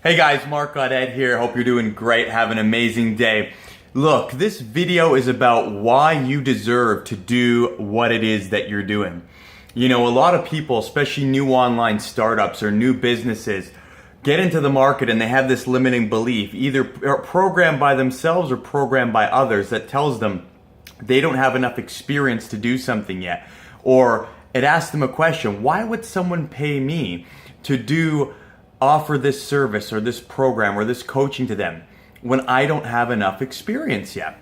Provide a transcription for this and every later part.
Hey guys, Mark Goddard here. Hope you're doing great. Have an amazing day. Look, this video is about why you deserve to do what it is that you're doing. You know, a lot of people, especially new online startups or new businesses, get into the market and they have this limiting belief, either programmed by themselves or programmed by others, that tells them they don't have enough experience to do something yet. Or it asks them a question: why would someone pay me to offer this service or this program or this coaching to them when I don't have enough experience yet?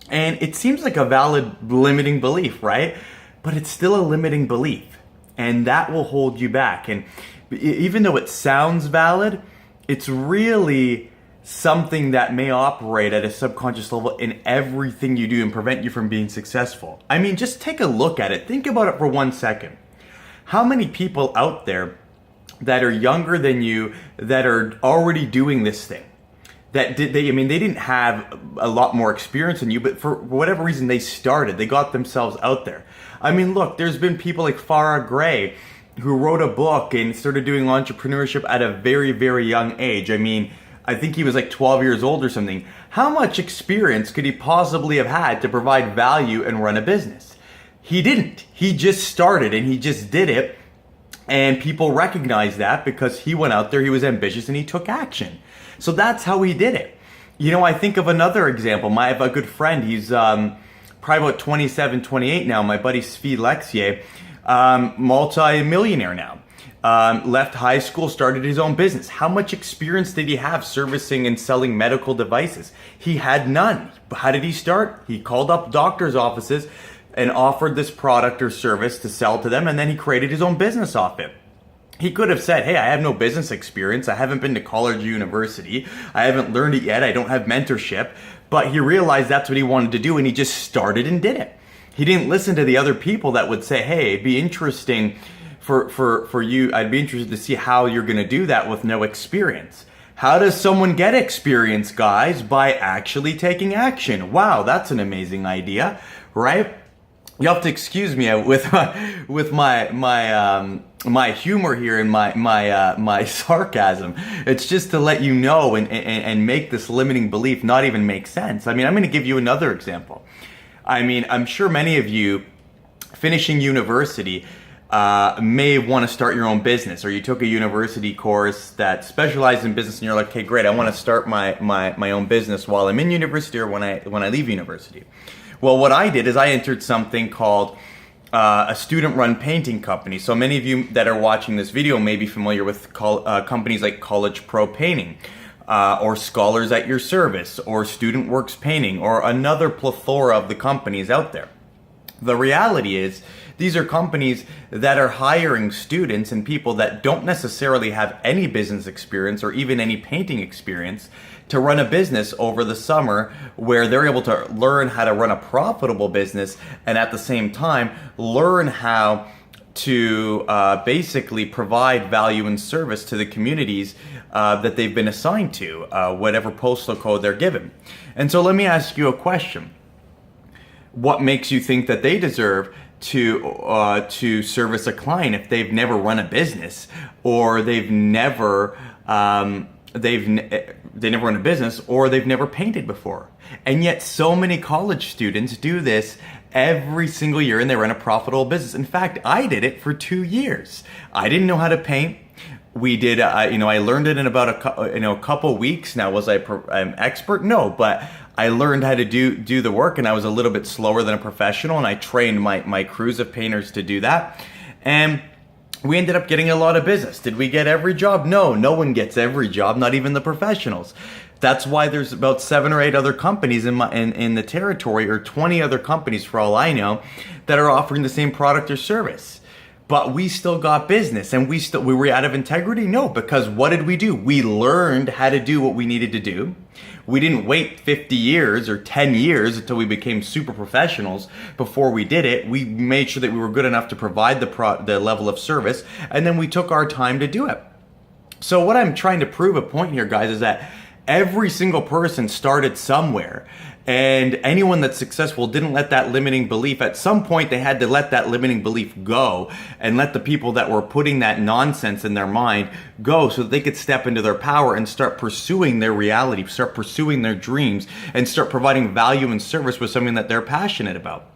And it seems like a valid limiting belief, right? But it's still a limiting belief, and that will hold you back. And even though it sounds valid, it's really something that may operate at a subconscious level in everything you do and prevent you from being successful. I mean, just take a look at it. Think about it for 1 second. How many people out there that are younger than you that are already doing this thing? They didn't have a lot more experience than you, but for whatever reason they started, they got themselves out there. I mean, look, there's been people like Farrah Gray who wrote a book and started doing entrepreneurship at a very, very young age. I mean, I think he was like 12 years old or something. How much experience could he possibly have had to provide value and run a business? He didn't. He just started and he just did it. And people recognize that because he went out there, he was ambitious, and he took action. So that's how he did it. You know, I think of another example. I have a good friend. He's probably about 27, 28 now. My buddy Svi Lexier, multi-millionaire now. Left high school, started his own business. How much experience did he have servicing and selling medical devices? He had none. How did he start? He called up doctors' offices and offered this product or service to sell to them, and then he created his own business off it. He could have said, hey, I have no business experience, I haven't been to college or university, I haven't learned it yet, I don't have mentorship, but he realized that's what he wanted to do, and he just started and did it. He didn't listen to the other people that would say, hey, it'd be interesting for you, I'd be interested to see how you're gonna do that with no experience. How does someone get experience, guys? By actually taking action. Wow, that's an amazing idea, right? You have to excuse me with my humor here and my sarcasm. It's just to let you know and make this limiting belief not even make sense. I mean, I'm going to give you another example. I mean, I'm sure many of you finishing university may want to start your own business, or you took a university course that specialized in business and you're like, okay, great, I want to start my own business while I'm in university or when I leave university. Well, what I did is I entered something called a student-run painting company. So many of you that are watching this video may be familiar with companies like College Pro Painting, or Scholars at Your Service, or Student Works Painting, or another plethora of the companies out there. The reality is, these are companies that are hiring students and people that don't necessarily have any business experience or even any painting experience to run a business over the summer, where they're able to learn how to run a profitable business and at the same time learn how to basically provide value and service to the communities that they've been assigned to, whatever postal code they're given. And so let me ask you a question. What makes you think that they deserve to service a client if they've never run a business, or they've never they never run a business, or they've never painted before? And yet so many college students do this every single year and they run a profitable business. In fact, I did it for 2 years. I didn't know how to paint. We did, I learned it in about a couple weeks. Now, was I an expert? No, but I learned how to do the work, and I was a little bit slower than a professional, and I trained my crews of painters to do that. And we ended up getting a lot of business. Did we get every job? No, no one gets every job, not even the professionals. That's why there's about 7 or 8 other companies in the territory, or 20 other companies for all I know, that are offering the same product or service. But we still got business, and we were out of integrity? No, because what did we do? We learned how to do what we needed to do. We didn't wait 50 years or 10 years until we became super professionals before we did it. We made sure that we were good enough to provide the level of service, and then we took our time to do it. So what I'm trying to prove a point here, guys, is that Every single person started somewhere. And anyone that's successful didn't let that limiting belief, at some point they had to let that limiting belief go and let the people that were putting that nonsense in their mind go so that they could step into their power and start pursuing their reality, start pursuing their dreams, and start providing value and service with something that they're passionate about.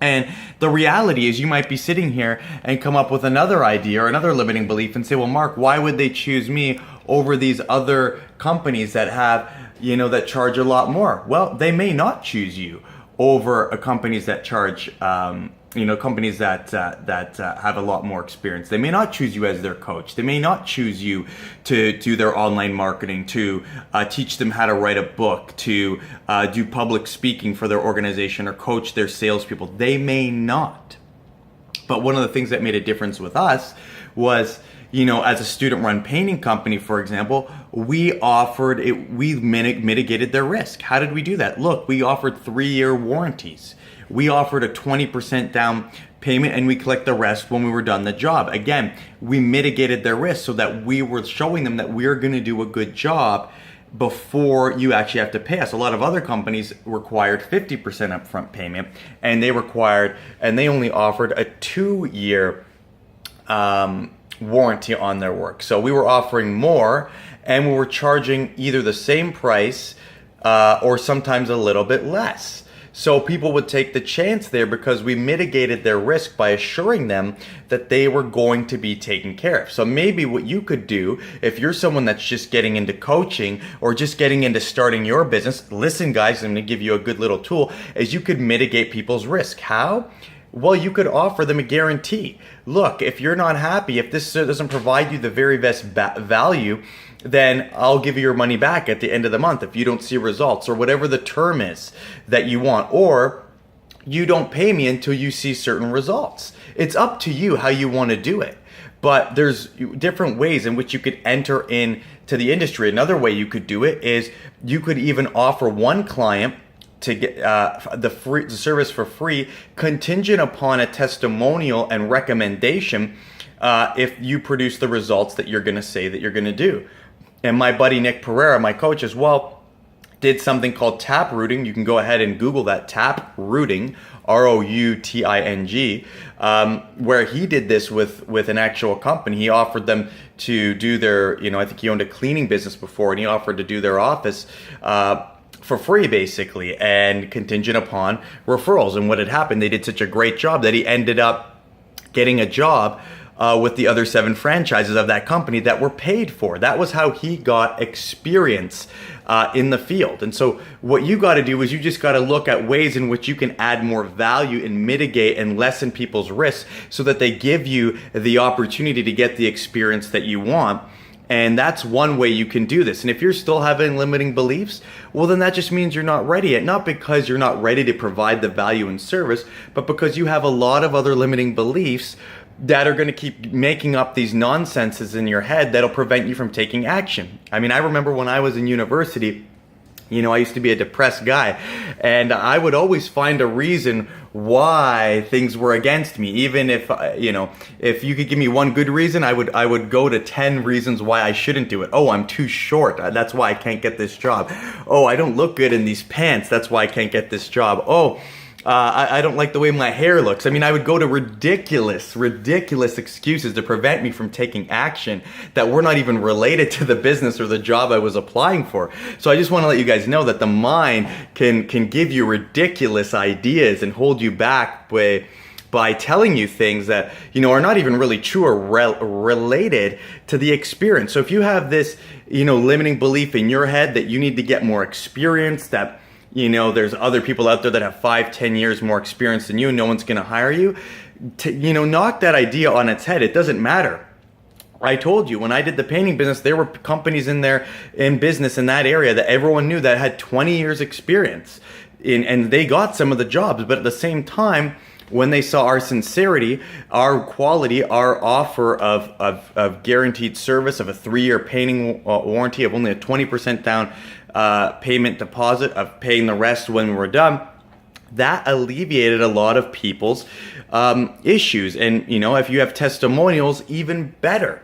And the reality is you might be sitting here and come up with another idea or another limiting belief and say, well, Mark, why would they choose me over these other companies that have, that charge a lot more? Well, they may not choose you over companies that charge, companies that have a lot more experience. They may not choose you as their coach. They may not choose you to do their online marketing, to teach them how to write a book, to do public speaking for their organization, or coach their salespeople. They may not. But one of the things that made a difference with us was, as a student-run painting company, for example, we mitigated their risk. How did we do that? Look, we offered 3-year warranties. We offered a 20% down payment, and we collect the rest when we were done the job. Again, we mitigated their risk so that we were showing them that we're going to do a good job before you actually have to pay us. A lot of other companies required 50% upfront payment, and they only offered a 2-year warranty on their work. So we were offering more, and we were charging either the same price or sometimes a little bit less. So people would take the chance there because we mitigated their risk by assuring them that they were going to be taken care of. So maybe what you could do, if you're someone that's just getting into coaching or just getting into starting your business, listen guys, I'm going to give you a good little tool, is you could mitigate people's risk. How? Well, you could offer them a guarantee. Look, if you're not happy, if this doesn't provide you the very best value, then I'll give you your money back at the end of the month if you don't see results, or whatever the term is that you want, or you don't pay me until you see certain results. It's up to you how you want to do it. But there's different ways in which you could enter into the industry. Another way you could do it is you could even offer one client to get the service for free, contingent upon a testimonial and recommendation if you produce the results that you're going to say that you're going to do. And my buddy Nick Pereira, my coach as well, did something called tap rooting. You can go ahead and Google that, tap rooting, ROUTING, where he did this with an actual company. He offered them to do their, I think he owned a cleaning business before, and he offered to do their office for free, basically, and contingent upon referrals. And what had happened, they did such a great job that he ended up getting a job with the other 7 franchises of that company that were paid for. That was how he got experience in the field. And so what you got to do is you just got to look at ways in which you can add more value and mitigate and lessen people's risks so that they give you the opportunity to get the experience that you want. And that's one way you can do this. And if you're still having limiting beliefs, well, then that just means you're not ready yet. Not because you're not ready to provide the value and service, but because you have a lot of other limiting beliefs that are going to keep making up these nonsenses in your head that'll prevent you from taking action. I mean, I remember when I was in university, I used to be a depressed guy, and I would always find a reason why things were against me. Even if, if you could give me one good reason, I would go to 10 reasons why I shouldn't do it. Oh, I'm too short. That's why I can't get this job. Oh, I don't look good in these pants. That's why I can't get this job. Oh, I don't like the way my hair looks. I mean, I would go to ridiculous excuses to prevent me from taking action that were not even related to the business or the job I was applying for. So I just want to let you guys know that the mind can give you ridiculous ideas and hold you back by telling you things that, are not even really true or related to the experience. So if you have this, limiting belief in your head that you need to get more experience, that there's other people out there that have 5-10 years more experience than you and no one's going to hire you. Knock that idea on its head. It doesn't matter. I told you, when I did the painting business, there were companies in business in that area that everyone knew that had 20 years experience and they got some of the jobs. But at the same time, when they saw our sincerity, our quality, our offer of guaranteed service, of a 3-year painting warranty, of only a 20% down payment deposit, of paying the rest when we were done, that alleviated a lot of people's issues. And if you have testimonials, even better.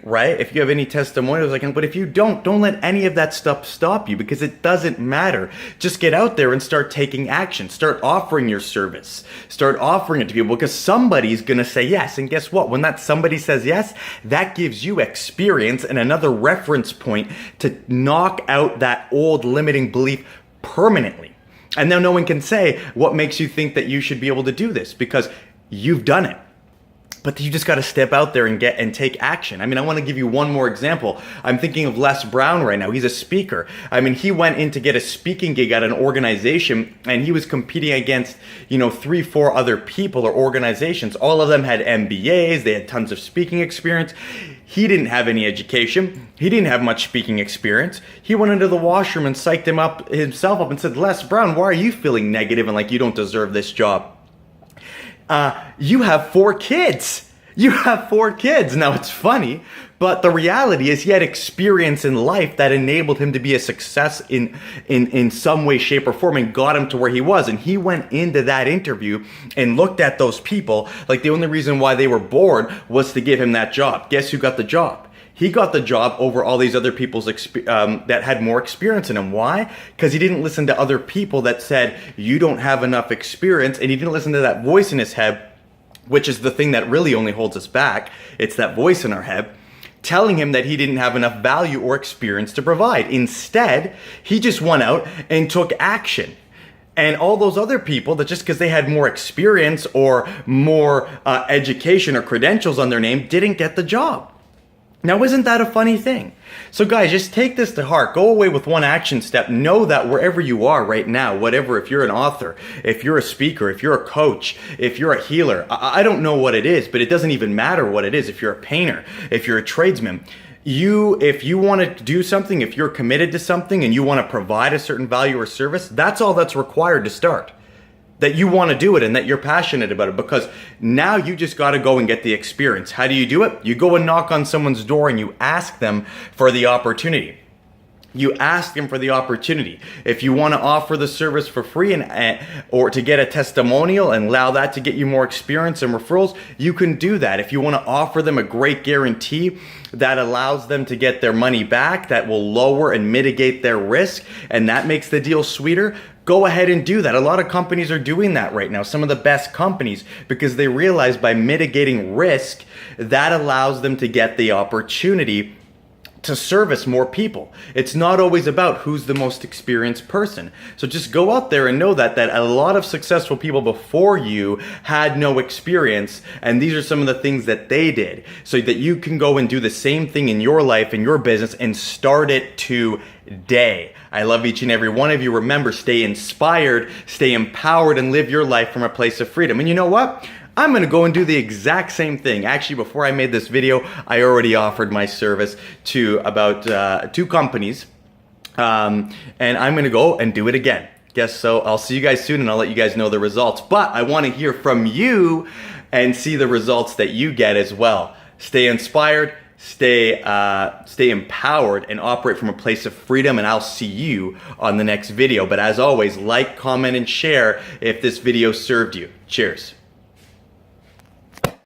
right? If you have any testimonials, but if you don't let any of that stuff stop you, because it doesn't matter. Just get out there and start taking action. Start offering your service. Start offering it to people, because somebody's gonna say yes. And guess what? When that somebody says yes, that gives you experience and another reference point to knock out that old limiting belief permanently. And now no one can say, what makes you think that you should be able to do this? Because you've done it. But you just got to step out there and take action. I mean, I want to give you one more example. I'm thinking of Les Brown right now. He's a speaker. I mean, he went in to get a speaking gig at an organization, and he was competing against, 3-4 other people or organizations. All of them had MBAs. They had tons of speaking experience. He didn't have any education. He didn't have much speaking experience. He went into the washroom and psyched himself up and said, Les Brown, why are you feeling negative and like you don't deserve this job? You have 4 kids. You have 4 kids. Now, it's funny, but the reality is he had experience in life that enabled him to be a success in some way, shape, or form, and got him to where he was. And he went into that interview and looked at those people like the only reason why they were bored was to give him that job. Guess who got the job? He got the job over all these other people's that had more experience in him. Why? Because he didn't listen to other people that said, you don't have enough experience, and he didn't listen to that voice in his head, which is the thing that really only holds us back. It's that voice in our head telling him that he didn't have enough value or experience to provide. Instead, he just went out and took action. And all those other people that just because they had more experience or more education or credentials on their name didn't get the job. Now, isn't that a funny thing? So guys, just take this to heart. Go away with one action step. Know that wherever you are right now, whatever, if you're an author, if you're a speaker, if you're a coach, if you're a healer, I don't know what it is, but it doesn't even matter what it is. If you're a painter, if you're a tradesman, if you want to do something, if you're committed to something and you want to provide a certain value or service, that's all that's required to start. That you want to do it and that you're passionate about it, because now you just got to go and get the experience. How do you do it? You go and knock on someone's door and you ask them for the opportunity. You ask them for the opportunity. If you want to offer the service for free or to get a testimonial and allow that to get you more experience and referrals, you can do that. If you want to offer them a great guarantee that allows them to get their money back, that will lower and mitigate their risk, and that makes the deal sweeter, go ahead and do that. A lot of companies are doing that right now, some of the best companies, because they realize by mitigating risk, that allows them to get the opportunity to service more people. It's not always about who's the most experienced person. So just go out there and know that a lot of successful people before you had no experience, and these are some of the things that they did, so that you can go and do the same thing in your life, in your business, and start it today. I love each and every one of you. Remember, stay inspired, stay empowered, and live your life from a place of freedom. And you know what? I'm going to go and do the exact same thing. Actually, before I made this video, I already offered my service to about 2 companies. And I'm going to go and do it again. Guess so. I'll see you guys soon and I'll let you guys know the results. But I want to hear from you and see the results that you get as well. Stay inspired, stay empowered, and operate from a place of freedom, and I'll see you on the next video. But as always, like, comment, and share if this video served you. Cheers.